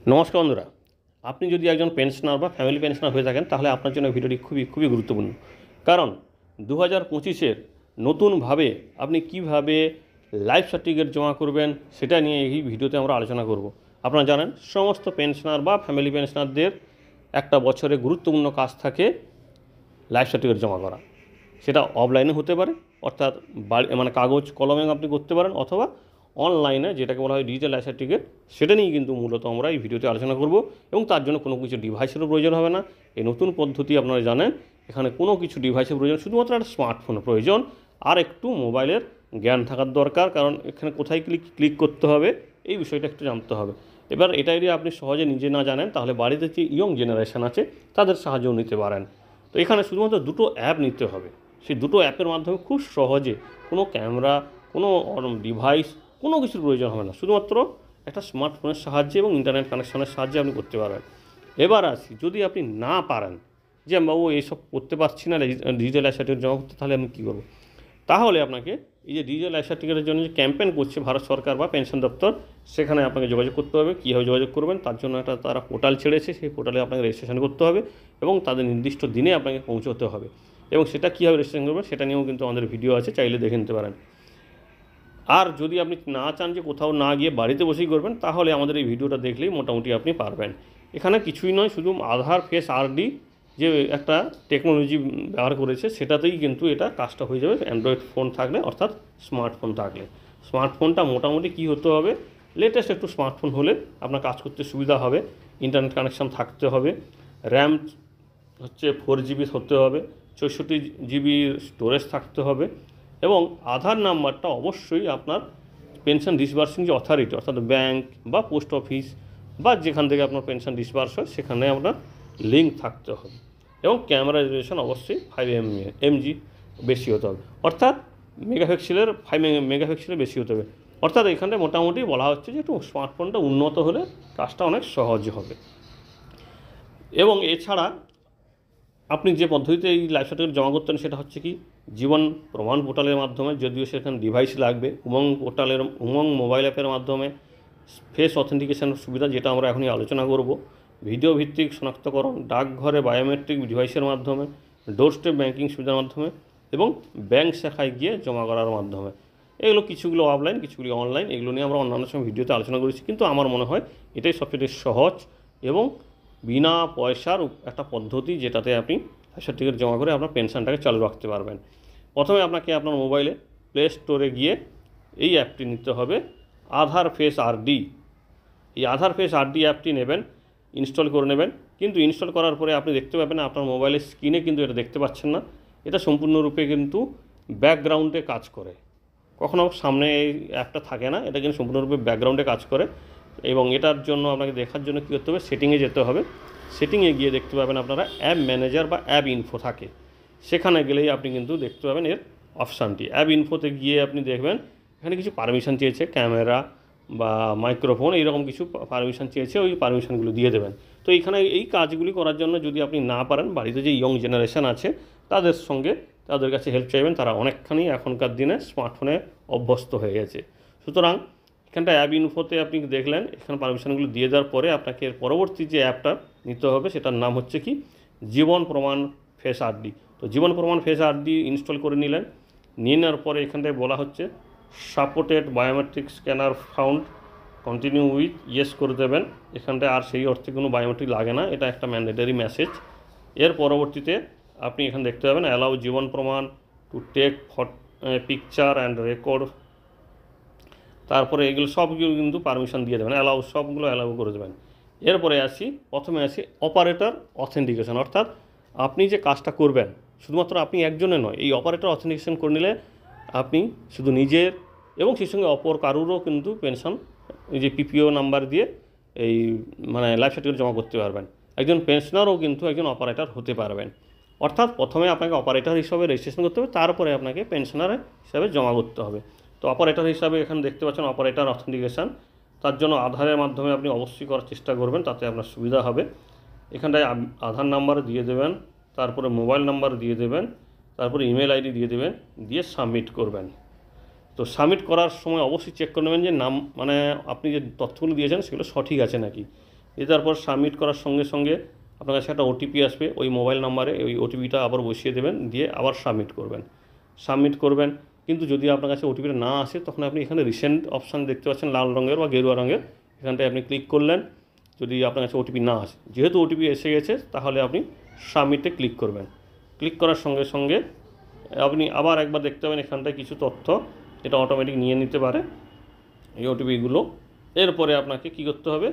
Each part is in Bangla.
নমস্কার বন্ধুরা, আপনি যদি একজন পেনশনার বা ফ্যামিলি পেনশনার হয়ে থাকেন তাহলে আপনার জন্য ভিডিওটি খুবই গুরুত্বপূর্ণ। কারণ 2025-এর নতুনভাবে আপনি কিভাবে লাইফ সার্টিফিকেট জমা করবেন সেটা নিয়ে এই ভিডিওতে আমরা আলোচনা করব। আপনারা জানেন সমস্ত পেনশনার বা ফ্যামিলি পেনশনারদের একটা বছরে গুরুত্বপূর্ণ কাজ থাকে লাইফ সার্টিফিকেট জমা করা। সেটা অফলাইনে হতে পারে, অর্থাৎ কাগজ কলমে আপনি করতে পারেন, অথবা অনলাইনে যেটাকে বলা হয় ডিজিটাল লাইফ সার্টিফিকেট, সেটা নিয়ে কিন্তু মূলত আমরা এই ভিডিওতে আলোচনা করব। এবং তার জন্য কোনো কিছু ডিভাইসেরও প্রয়োজন হবে না। এই নতুন পদ্ধতি আপনারা জানেন, এখানে কোনো কিছু ডিভাইসের প্রয়োজন, শুধুমাত্র একটা স্মার্টফোনের প্রয়োজন আর একটু মোবাইলের জ্ঞান থাকার দরকার। কারণ এখানে কোথায় ক্লিক করতে হবে এই বিষয়টা একটু জানতে হবে। এবার এটা যদি আপনি সহজে নিজে না জানেন তাহলে বাড়িতে যে ইয়ং জেনারেশন আছে তাদের সাহায্য নিতে পারেন। তো এখানে শুধুমাত্র দুটো অ্যাপ নিতে হবে। সেই দুটো অ্যাপের মাধ্যমে খুব সহজে, কোনো ক্যামেরা, কোনো ডিভাইস, কোনো কিছুর প্রয়োজন হবে না, শুধুমাত্র একটা স্মার্টফোনের সাহায্যে এবং ইন্টারনেট কানেকশনের সাহায্যে আপনি করতে পারবেন। এবার আসি, যদি আপনি না পারেন যে বাবু এইসব করতে পারছি না ডিজিটাল লাইফ সার্টিফিকেট জমা করতে, তাহলে আমি কী করবো? তাহলে আপনাকে এই যে ডিজিটাল লাইফ সার্টিফিকেটের জন্য যে ক্যাম্পেইন করছে ভারত সরকার বা পেনশন দপ্তর, সেখানে আপনাকে যোগাযোগ করতে হবে। কীভাবে যোগাযোগ করবেন তার জন্য তারা পোর্টাল ছেড়েছে, সেই পোর্টালে আপনাকে রেজিস্ট্রেশন করতে হবে এবং তাদের নির্দিষ্ট দিনে আপনাকে পৌঁছতে হবে। এবং সেটা কীভাবে রেজিস্ট্রেশন করবেন সেটা নিয়েও কিন্তু আমাদের ভিডিও আছে, চাইলে দেখে নিতে পারেন। আর যদি আপনি না চান যে কোথাও না গিয়ে বাড়িতে বসেই করবেন, তাহলে আমাদের এই ভিডিওটা দেখলেই মোটামুটি আপনি পারবেন। এখানে কিছুই নয়, শুধু আধার ফেস আরডি যে একটা টেকনোলজি ব্যবহার করেছে সেটাতেই কিন্তু এটা কাজটা হয়ে যাবে অ্যান্ড্রয়েড ফোন থাকলে, অর্থাৎ স্মার্টফোন থাকলে। স্মার্টফোনটা মোটামুটি কী হতে হবে, লেটেস্ট একটু স্মার্টফোন হলে আপনার কাজ করতে সুবিধা হবে। ইন্টারনেট কানেকশান থাকতে হবে, র্যাম হচ্ছে 4 GB হতে হবে, 64 GB স্টোরেজ থাকতে হবে, এবং আধার নাম্বারটা অবশ্যই আপনার পেনশন ডিসবার্সিং যে অথরিটি, অর্থাৎ ব্যাংক বা পোস্ট অফিস বা যেখান থেকে আপনার পেনশন ডিসবার্স হয় সেখানে আপনার লিঙ্ক থাকতে হবে। এবং ক্যামেরা রেজলিউশন অবশ্যই 5 mg বেশি হতে হবে, অর্থাৎ মেগাপিক্সেলের 5 মেগাপিক্সেলের বেশি হতে হবে। অর্থাৎ এখানে মোটামুটি বলা হচ্ছে যে একটু স্মার্টফোনটা উন্নত হলে কাজটা অনেক সহজ হবে। এবং এছাড়া আপনি যে পদ্ধতিতে এই লাইফ সার্টিফিকেট জমা করতেন সেটা হচ্ছে কি, জীবন প্রমাণ পোর্টালের মাধ্যমে, যদিও সেখানে ডিভাইস লাগবে, উমং মোবাইল অ্যাপের মাধ্যমে ফেস অথেন্টিকেশনের সুবিধা, যেটা আমরা এখনই আলোচনা করব, ভিডিও ভিত্তিক শনাক্তকরণ, ডাকঘরে বায়োমেট্রিক ডিভাইসের মাধ্যমে, ডোর স্টেপ ব্যাঙ্কিং সুবিধার মাধ্যমে, এবং ব্যাংক শাখায় গিয়ে জমা করার মাধ্যমে। এগুলো কিছুগুলো অফলাইন, কিছুগুলো অনলাইন। এগুলো নিয়ে আমরা অন্যান্য সময় ভিডিওতে আলোচনা করেছি, কিন্তু আমার মনে হয় এটাই সবচেয়ে সহজ এবং বিনা পয়সার একটা পদ্ধতি, যেটাতে আপনি লাইফ সার্টিফিকেট জমা করে আপনার পেনশনটাকে চালু রাখতে পারবেন। প্রথমে আপনাকে আপনার মোবাইলে প্লে স্টোরে গিয়ে এই অ্যাপটি নিতে হবে, আধার ফেস আরডি। এই আধার ফেস আরডি অ্যাপটি নেবেন, ইনস্টল করে নেবেন। কিন্তু ইনস্টল করার পরে আপনি দেখতে পাবেন আপনার মোবাইলের স্ক্রিনে কিন্তু এটা দেখতে পাচ্ছেন না। এটা সম্পূর্ণরূপে কিন্তু ব্যাকগ্রাউন্ডে কাজ করে, কখনও সামনে এই অ্যাপটা থাকে না, এটা কিন্তু সম্পূর্ণরূপে ব্যাকগ্রাউন্ডে কাজ করে। এবং এটার জন্য আপনাকে দেখার জন্য কী করতে হবে, সেটিংয়ে যেতে হবে। সেটিংয়ে গিয়ে দেখতে পাবেন আপনারা অ্যাপ ম্যানেজার বা অ্যাপ ইনফো থাকে, সেখানে গেলেই আপনি কিন্তু দেখতে পাবেন এর অপশানটি। অ্যাপ ইনফোতে গিয়ে আপনি দেখবেন এখানে কিছু পারমিশন চেয়েছে, ক্যামেরা বা মাইক্রোফোন, এইরকম কিছু পারমিশন চেয়েছে, ওই পারমিশনগুলো দিয়ে দেবেন। তো এইখানে এই কাজগুলি করার জন্য যদি আপনি না পারেন, বাড়িতে যে ইয়ং জেনারেশন আছে তাদের কাছে হেল্প চাইবেন। তারা অনেকখানি এখনকার দিনে স্মার্টফোনে অভ্যস্ত হয়ে গেছে। সুতরাং এখানটা অ্যাপ ইনফোতে আপনি দেখলেন, এখানে পারমিশনগুলো দিয়ে দেওয়ার পরে আপনাকে এর পরবর্তী যে অ্যাপটা নিতে হবে সেটার নাম হচ্ছে কি, জীবন প্রমাণ ফেস আরডি। তো জীবন প্রমাণ ফেস আরডি ইনস্টল করে নিলেন। নিয়ে নেওয়ার পরে এখানটায় বলা হচ্ছে supported biometric scanner found, continue with yes করে দেবেন। এখানটায় আর সেই অর্থে কোনো বায়োমেট্রিক লাগে না, এটা একটা ম্যান্ডেটরি মেসেজ। এর পরবর্তীতে আপনি এখানে দেখতে পাবেন allow Jeevan Pramaan to take picture and record. তারপরে এগুলো সবগুলো কিন্তু পারমিশন দিয়ে দেবেন, সবগুলো অ্যালাউ করে দেবেন। এরপরে প্রথমে আসি অপারেটর অথেন্টিকেশন, অর্থাৎ আপনি যে কাজটা করবেন শুধুমাত্র আপনি একজনের নয়, এই অপারেটর অথেন্টিকেশন করে নিলে আপনি শুধু নিজের এবং সেই সঙ্গে অপর কারুরও কিন্তু পেনশন, এই যে পিপিও নাম্বার দিয়ে এই লাইফ সার্টিফিকেট জমা করতে পারবেন। একজন পেনশনারও কিন্তু একজন অপারেটর হতে পারবেন। অর্থাৎ প্রথমে আপনাকে অপারেটর হিসাবে রেজিস্ট্রেশন করতে হবে, তারপরে আপনাকে পেনশনার হিসাবে জমা করতে হবে। তো অপারেটর হিসাবে এখানে দেখতে পাচ্ছেন অপারেটর অথেন্টিকেশন, তার জন্য আধারের মাধ্যমে আপনি অবশ্যই করার চেষ্টা করবেন, তাতে আপনার সুবিধা হবে। এখানটায় আধার নাম্বার দিয়ে দেবেন, তারপরে মোবাইল নাম্বার দিয়ে দেবেন, তারপরে ইমেল আইডি দিয়ে দেবেন, দিয়ে সাবমিট করবেন। তো সাবমিট করার সময় অবশ্যই চেক করে নেবেন যে নাম আপনি যে তথ্যগুলো দিয়েছেন সেগুলো সঠিক আছে নাকি। দিয়ে তারপর সাবমিট করার সঙ্গে সঙ্গে আপনার কাছে একটা ওটিপি আসবে, ওই মোবাইল নাম্বারে ওই ওটিপিটা আবার বসিয়ে দেবেন, দিয়ে আবার সাবমিট করবেন। কিন্তু যদি আপনার কাছে ওটিপিটা না আসে তখন আপনি এখানে রিসেন্ট অপশান দেখতে পাচ্ছেন লাল রঙের বা গেরুয়া রঙের, এখানটায় আপনি ক্লিক করলেন। যদি আপনার কাছে ওটিপি না আসে, যেহেতু ওটিপি এসে গেছে তাহলে আপনি সাবমিটে ক্লিক করবেন। ক্লিক করার সঙ্গে সঙ্গে আপনি আবার একবার দেখতে পাবেন এখানটায় কিছু তথ্য এটা অটোমেটিক নিয়ে নিতে পারে এই ওটিপিগুলো। এরপরে আপনাকে কি করতে হবে,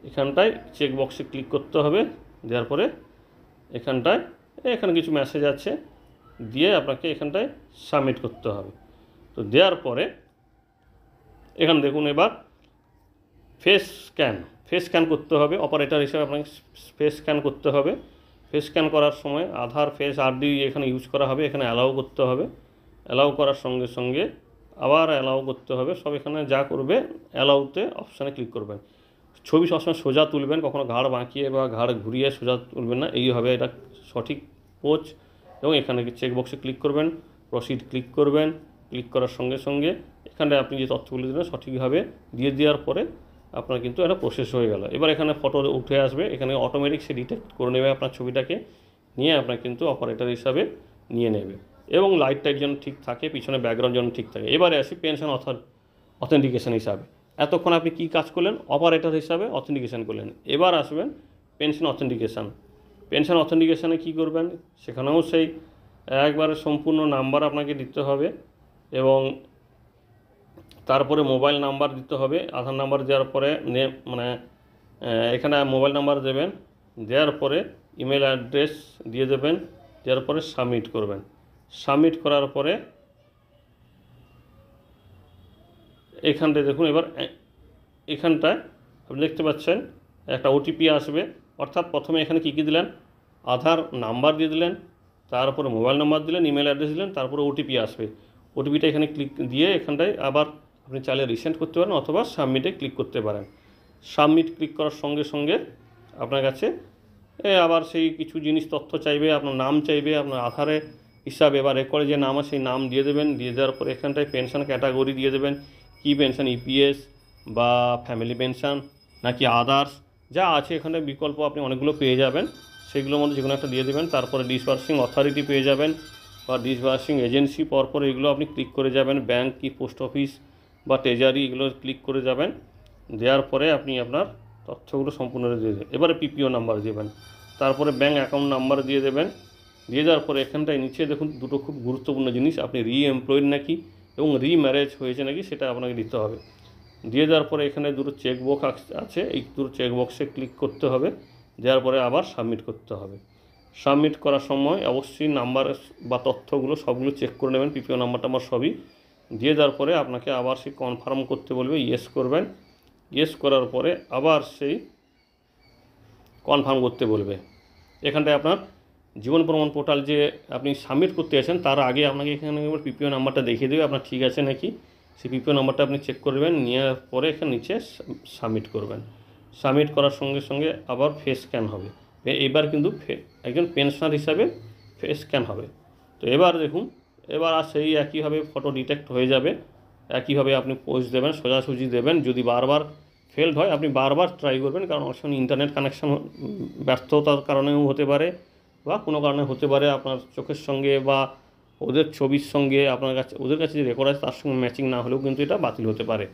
এখানটায় চেক বক্সে ক্লিক করতে হবে। দেওয়ার পরে এখানে কিছু মেসেজ আছে, দিয়ে আপনাকে এখানটায় সাবমিট করতে হবে। তো দেওয়ার পরে এখানে দেখুন এবার ফেস স্ক্যান করতে হবে। অপারেটর হিসেবে আপনাকে ফেস স্ক্যান করতে হবে। ফেস স্ক্যান করার সময় আধার ফেস আরডি এখানে ইউজ করা হবে। এখানে অ্যালাউ করতে হবে। অ্যালাউ করার সঙ্গে সঙ্গে আবার অ্যালাউ করতে হবে। সব এখানে যা করবে অ্যালাউতে অপশানে ক্লিক করবেন। ছবি সবসময় সোজা তুলবেন, কখনো ঘাড় বাঁকিয়ে বা ঘাড় ঘুরিয়ে সোজা তুলবেন না, এইভাবে এটা সঠিক পোজ। এবং এখানে চেক বক্সে ক্লিক করবেন, প্রসিড ক্লিক করবেন। ক্লিক করার সঙ্গে সঙ্গে এখানে আপনি যে তথ্যগুলো দিলেন সঠিকভাবে দিয়ে দেওয়ার পরে আপনার কিন্তু এটা প্রসেস হয়ে গেল। এবার এখানে ফটো উঠে আসবে, এখানে অটোমেটিক সে ডিটেক্ট করে নেবে আপনার ছবিটাকে, নিয়ে আপনার কিন্তু অপারেটর হিসাবে নিয়ে নেবে। এবং লাইট টাইট যেন ঠিক থাকে, পিছনে ব্যাকগ্রাউন্ড যেন ঠিক থাকে। এবারে আসি পেনশন অথেন্টিকেশন হিসাবে। এতক্ষণ আপনি কি কাজ করলেন, অপারেটর হিসাবে অথেন্টিকেশন করলেন। এবার আসবেন পেনশন অথেন্টিকেশানে কী করবেন, সেখানেও সেই একবারে সম্পূর্ণ নাম্বার আপনাকে দিতে হবে এবং তারপরে মোবাইল নাম্বার দিতে হবে। আধার নাম্বার দেওয়ার পরে এখানে মোবাইল নাম্বার দেবেন, দেওয়ার পরে ইমেল অ্যাড্রেস দিয়ে দেবেন, দেওয়ার পরে সাবমিট করবেন। সাবমিট করার পরে এখানটায় দেখুন, এবার এখানটায় আপনি দেখতে পাচ্ছেন একটা ওটিপি আসবে। অর্থাৎ প্রথমে এখানে কী দিলেন, আধার নাম্বার দিয়ে দিলেন, তারপরে মোবাইল নাম্বার দিলেন, ইমেল অ্যাড্রেস দিলেন, তারপরে ওটিপি আসবে। ওটিপিটা এখানে ক্লিক দিয়ে এখানটায় আবার আপনি চাইলে রিসেন্ড করতে পারেন অথবা সাবমিটে ক্লিক করতে পারেন। সাবমিট ক্লিক করার সঙ্গে সঙ্গে আপনার কাছে আবার সেই কিছু জিনিস তথ্য চাইবে, আপনার নাম চাইবে, আপনার আধারে হিসাবে বা রেকর্ডে যে নাম আছে সেই নাম দিয়ে দেবেন। দিয়ে দেওয়ার পরে এখানটায় পেনশন ক্যাটাগরি দিয়ে দেবেন, কি পেনশন, ইপিএস বা ফ্যামিলি পেনশন নাকি আদার্স, যা আছে এখানে বিকল্প আপনি অনেকগুলো পেয়ে যাবেন, সেগুলোর মধ্যে যে কোনো একটা দিয়ে দেবেন। তারপরে ডিসবার্সিং অথরিটি পেয়ে যাবেন বা ডিসবার্সিং এজেন্সি, পরপর এগুলো আপনি ক্লিক করে যাবেন। ব্যাংক কি পোস্ট অফিস বা ট্রেজারি, এগুলো ক্লিক করে যাবেন। দেওয়ার পরে আপনি আপনার তথ্যগুলো সম্পূর্ণ দিয়ে দেবেন। এবারে পিপিও নাম্বার দেবেন, তারপরে ব্যাঙ্ক অ্যাকাউন্ট নাম্বার দিয়ে দেবেন। দিয়ে দেওয়ার পরে এখানটায় নিচে দেখুন দুটো খুব গুরুত্বপূর্ণ জিনিস, আপনি রিএমপ্লয়েড নাকি এবং রিম্যারেজ হয়েছে নাকি সেটা আপনাকে দিতে হবে। দিয়ে দেওয়ার পরে এখানে দুটো চেকবক্স আছে, এই দুটো চেকবক্সে ক্লিক করতে হবে। দেওয়ার পরে আবার সাবমিট করতে হবে। সাবমিট করার সময় অবশ্যই নাম্বার বা তথ্যগুলো সবগুলো চেক করে নেবেন, পিপিও নাম্বার টাম্বার সবই। দিয়ে দেওয়ার পরে আপনাকে আবার সেই কনফার্ম করতে বলবে, ইয়েস করবেন। ইয়েস করার পরে আবার সেই কনফার্ম করতে বলবে। এখানটায় আপনার জীবন প্রমাণ পোর্টাল যে আপনি সাবমিট করতে আছেন তার আগে আপনাকে এখানে একবার পিপিও নাম্বারটা দেখিয়ে দেবে আপনার ঠিক আছে নাকি। সেই পিপিও নাম্বারটা আপনি চেক করবেন, নেওয়ার পরে এখানে নিচে সাবমিট করবেন। সাবমিট করার সঙ্গে সঙ্গে আবার ফেস স্ক্যান হবে। এবার কিন্তু একজন পেনশনার হিসাবে ফেস স্ক্যান হবে। তো এবার দেখুন, এবার আর সেই একইভাবে ফটো ডিটেক্ট হয়ে যাবে। একইভাবে আপনি পোজ দেবেন, সোজাসুজি দেবেন। যদি বারবার ফেলড হয় আপনি বারবার ট্রাই করবেন, কারণ অনেক সময় ইন্টারনেট কানেকশান ব্যর্থতার কারণেও হতে পারে বা কোনো কারণে হতে পারে আপনার চোখের সঙ্গে বা ওদের ছবির সঙ্গে আপনার কাছে ওদের কাছে যে রেকর্ড আছে তার সঙ্গে ম্যাচিং না হলেও কিন্তু এটা বাতিল হতে পারে।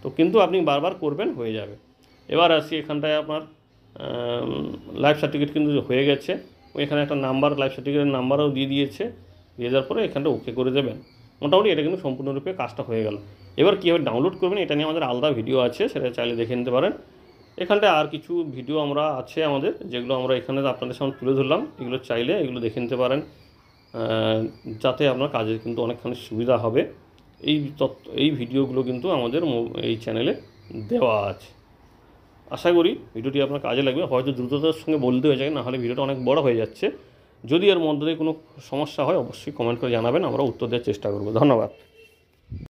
তো কিন্তু আপনি বারবার করবেন, হয়ে যাবে। এবার আসি এখানটায় আপনার লাইফ সার্টিফিকেট কিন্তু হয়ে গেছে। এখানে একটা নাম্বার, লাইফ সার্টিফিকেটের নাম্বারও দিয়ে দিয়েছে। দিয়ে দেওয়ার পরে এখানটা ওকে করে দেবেন। মোটামুটি এটা কিন্তু সম্পূর্ণরূপে কাজটা হয়ে গেল। এবার কীভাবে ডাউনলোড করবেন এটা নিয়ে আমাদের আলাদা ভিডিও আছে, সেটা চাইলে দেখে নিতে পারেন। এখানটায় আর কিছু ভিডিও আমরা আছে আমাদের, যেগুলো আমরা এখানে আপনাদের সামনে তুলে ধরলাম। এগুলো চাইলে এগুলো দেখে নিতে পারেন, যাতে আপনার কাজের কিন্তু অনেকখানি সুবিধা হবে। এই ভিডিওগুলো কিন্তু আমাদের এই চ্যানেলে দেওয়া আছে। আশা করি ভিডিওটি আপনার কাজে লাগবে। হয়তো দ্রুততার সঙ্গে বলতে হয়ে যায়, না হলে ভিডিওটা অনেক বড় হয়ে যাচ্ছে। যদি এর মধ্যে কোনো সমস্যা হয় অবশ্যই কমেন্ট করে জানাবেন, আমরা উত্তর দেওয়ার চেষ্টা করব। ধন্যবাদ।